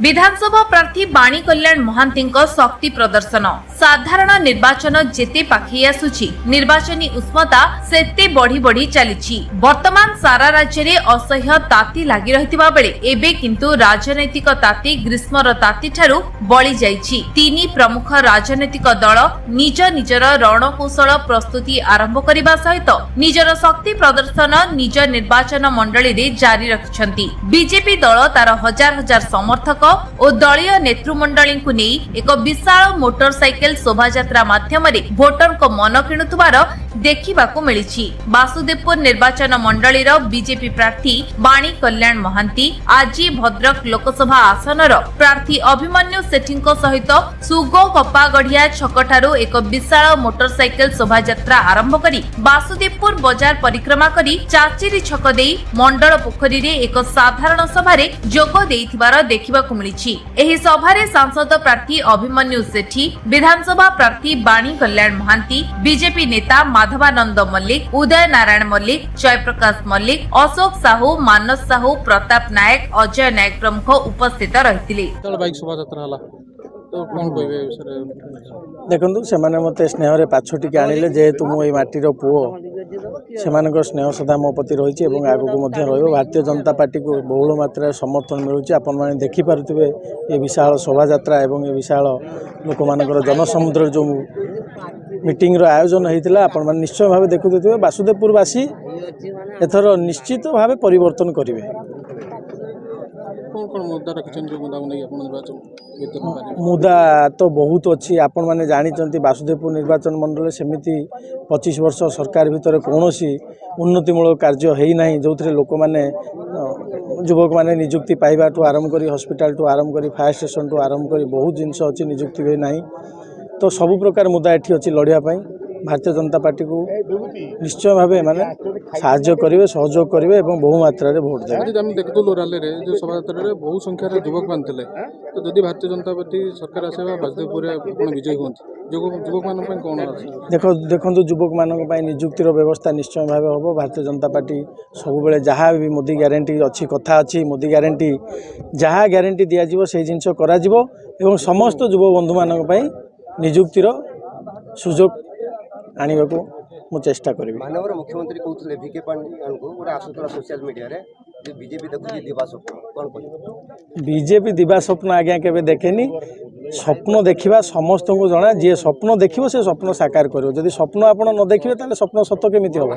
विधानसभा प्रार्थी बाणी कल्याण महांती शक्ति प्रदर्शन साधारण निर्वाचन जेते पाखी आसुची निर्वाचनी उष्मता सेते बढ़ी बढ़ी चली वर्तमान सारा राज्य में असह्य ताती लगी रहितिबा बेले एबे किंतु राजनैतिक ताती ग्रीष्मर ताती ठारू बळी जाइछि। तीनी प्रमुख राजनैतिक दल निज निजर रणकौशल प्रस्तुति आरंभ करने सहित निजर शक्ति प्रदर्शन निज निर्वाचन मंडली रे जारी रखिछंती। बीजेपी दल तार हजार हजार समर्थक और दलीय नेतृमंडली को नहीं एक विशाल मोटरसाइकेल शोभायात्रा माध्यम भोटर को मन किणुवार देखा मिली। वासुदेवपुर निर्वाचन मंडली बीजेपी प्रार्थी बाणी कल्याण महांती आज भद्रक लोकसभा आसनर प्रार्थी अभिमन्यु सेठी सहित सुगो कपागढ़िया छकठारू एक विशाल मोटरसाइकेल शोभायात्रा आरंभ करी वासुदेवपुर बजार परिक्रमा करी चाचिरी छक देई मंडल पोखरी रे एक साधारण सभारे जोग देइथिबार देखिबाकु मिलिछि। एही सभारे सांसद प्रार्थी अभिमन्यु सेठी, विधानसभा प्रार्थी बाणी कल्याण महांती, बीजेपी नेता माधवानंद मल्लिक, उदय नारायण मल्लिक, जयप्रकाश मल्लिक, अशोक साहू, मानस साहू, प्रताप नायक, अजय नायक प्रमुख उपस्थित रहिथिले। देखु से मत स्नेह पाछटी आनिले जेहेतु मुझे माटीर पुओ से स्नेह सदा मो प्रति रही आगक भारतीय जनता पार्टी को बहुल मात्रा समर्थन मिलूँ। आपण मैंने देखिपे ये विशाल शोभा यात्रा एवं ये विशाल लोक मानकर जनसमुद्र जो मीटिंग रो आयोजन होता आपण मैंने निश्चय भाव देखुथे वासुदेवपुरवासी एथर निश्चित भाव परिवर्तन करेंगे। मुद्दा तो बहुत अच्छी आपण मैंने जानते वासुदेवपुर निर्वाचन मंडल सेमती 25 वर्ष सरकार भितर कौन उन्नतिमूलक कार्य होना जो थे लोक मैंने युवक मैंने निजुक्ति पाइबा आरंभ कर हॉस्पिटल आरंभ कर फायर स्टेशन आरंभ कर बहुत जिनस अच्छी निजुक्ति हुए ना। तो सबु प्रकार मुद्दा ये अच्छी लड़ाई भारतीय जनता पार्टी को निश्चय भाव माने साहाय्य करेंगे सहयोग करेंगे और बहु मात्रा भोट देंगे। देखुलु रैली रे जो शोभा यात्रा बहु संख्यार युवक मान थे तो जदि भारतीय जनता पार्टी सरकार आसेबा वासुदेवपुर विजयी होती युवक मान कौन देखो युवक मान निजुक्तिर व्यवस्था निश्चय भाव हम। भारतीय जनता पार्टी सब जहाँ भी मोदी ग्यारंटी अच्छी कथा अच्छी मोदी ग्यारंटी जहाँ ग्यारंटी दिज्व से जिनस कर समस्त युव बंधु मान निजुक्तिर सुजोग आने को चेष्टा करी। मानवर मुख्यमंत्री कहते भिके पांडियान को गोटे आसुला सोशल मीडिया रे बीजेपी देखुची दिवा स्वप्न कौन कह बीजेपी दिवा स्वप्न आज्ञा केबे देखेनी। स्वप्न देखा समस्त को जना जी स्वप्न देखिए से स्वप्न साकार कर जदि स्वप्न आप न देखिए ताले स्वप्न सत केमी हम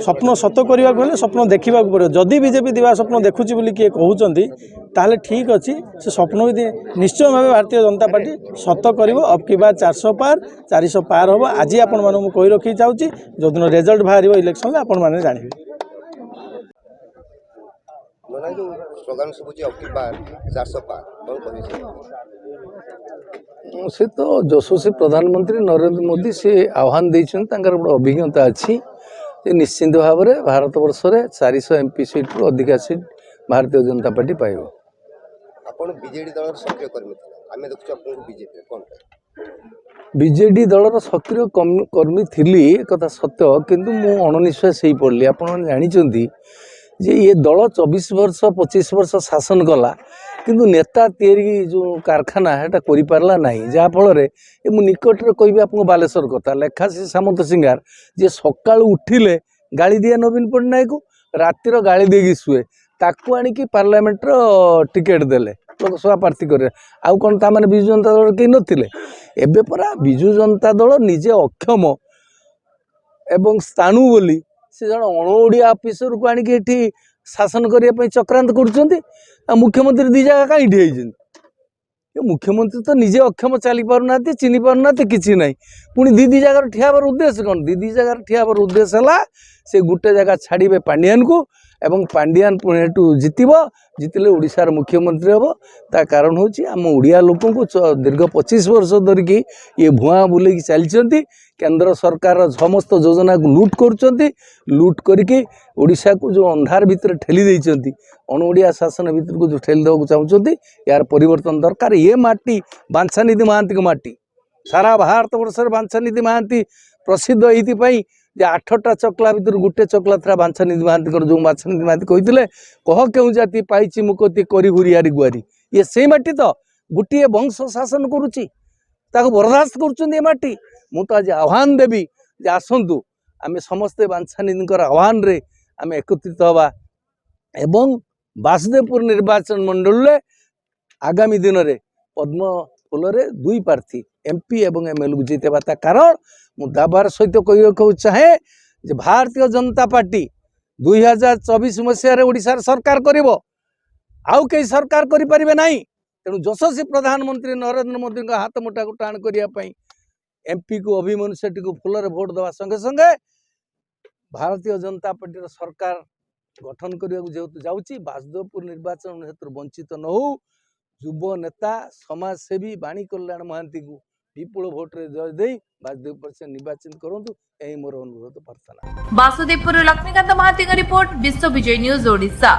स्वप्न सत करने को स्वप्न देखा पड़े। जदि बीजेपी दिवा स्वप्न देखुची बोली किए कहते ताले ठीक अच्छी से स्वप्न भी निश्चय भाव भारतीय जनता पार्टी सत कर अब की बार 400 पार 400 पार हम। आज आपण मानू कही रखी चाहूँगी जो दिन रिजल्ट बाहर इलेक्शन आपण मैंने जानवे स्लोगान सब अब की बार 400 पार कौन कह से तो यशस्वी प्रधानमंत्री नरेंद्र मोदी से आह्वान देते गोटे अभिज्ञता अच्छी निश्चिंत भाव में भारत वर्ष में 400 MP सीट रु अधिका सीट भारतीय जनता पार्टी पाइब। आपण बीजेडी दल सक्रिय कर्मी आमे देखु आपन बीजेपी कौन बीजेडी दलर सक्रिय कर्मी थी कथा सत्य किंतु मु अणनिश्वास हो पड़ली। आपण जानते जे ये दल 24 वर्ष 25 वर्ष शासन कला किंतु नेता तैयारी जो कारखाना है कर पारला नहीं जहाँफल मु निकट में कहि आपको बालेश्वर कथा लेखासी सामंत सिंगार जे सका उठिले गाड़ी दिया नवीन पट्टनायक को रातिर गाड़ी देगी शुए ताकू आणिकी पार्लियामेंट टिकेट देले लोकसभा प्रार्थी करे आउ कौन ता माने बिजु जनता दल कहीं नथिले एबे परा बिजु जनता दल निजे अक्षम एवं स्थाणु बोली से जन अणओडिया ऑफिसर को आणिकी एठी शासन करने चक्रांत कर मुख्यमंत्री दी जगह कहीं ठेई मुख्यमंत्री तो निजे अक्षम चली पारना चिन्ह पारना कि ना पुणी दी जगार ठियाबार उद्देश्य कौन दी जगार ठियाबार उद्देश्य है से गोटे जगह छाड़े पांडियान को एवं पांडियान पुणी हेटू जितब जितले ओडिशार मुख्यमंत्री हम ता कारण हूँ आम ओडिया लोक को दीर्घ 25 वर्ष धरिकी ये भुआ बुले चलती केंद्र सरकार समस्त योजना को लुट कर लुट करके ओडिशा को जो अंधार भितर ठेली देइचंती अणओडिया शासन भितर को जो ठेली देवा चाहते यार परिवर्तन दरकार। ये माटी बांछानिधि महांती को माटी सारा भारत वर्ष बांछानिधि महांती प्रसिद्ध ये जे 8टा चकला भितर गोटे चकला था बांछानिधि महांती जो बांछानिधि महांती कहते कह क्यों जाति पाई मुकती करी हुरियारी गुआरी ये से माटी तो गोटे वंश शासन करुच्ची बर्दास्त कर माटी मु तो आज आह्वान देवी जे आसतु आम समस्ते बांछानिधि आह्वान रे आम एकत्रित हवा एवं बासुदेवपुर निर्वाचन मंडल रे आगामी दिन में पद्म फूल रे 2 प्रार्थी एमपी एवं एमएलए को जितेबा कारण मु दाबार सहित कहूँ चाहे जे भारतीय जनता पार्टी 2024 मसीह ओडिशा सरकार करिवो आउ कई सरकार करि परिबे नाही तेणु यशस्वी प्रधानमंत्री नरेंद्र मोदी का हाथ मुठा को टाण करने एमपी को अभिमन्यु सेठी को फूल भोट देवा संगे संगे भारतीय जनता पार्टी सरकार गठन करने जेहेतु जाऊँगी बासुदेवपुर निर्वाचन हेतु वंचित न हो युव नेता समाजसेवी बाणी कल्याण महांती को विपुल भोट रे जय दे बासुदेवपुर से निर्वाचन करंतु यही मोर अनुरोध प्रार्थना। बासुदेवपुर लक्ष्मीकांत महांती रिपोर्ट विश्व विजय न्यूज ओडिशा।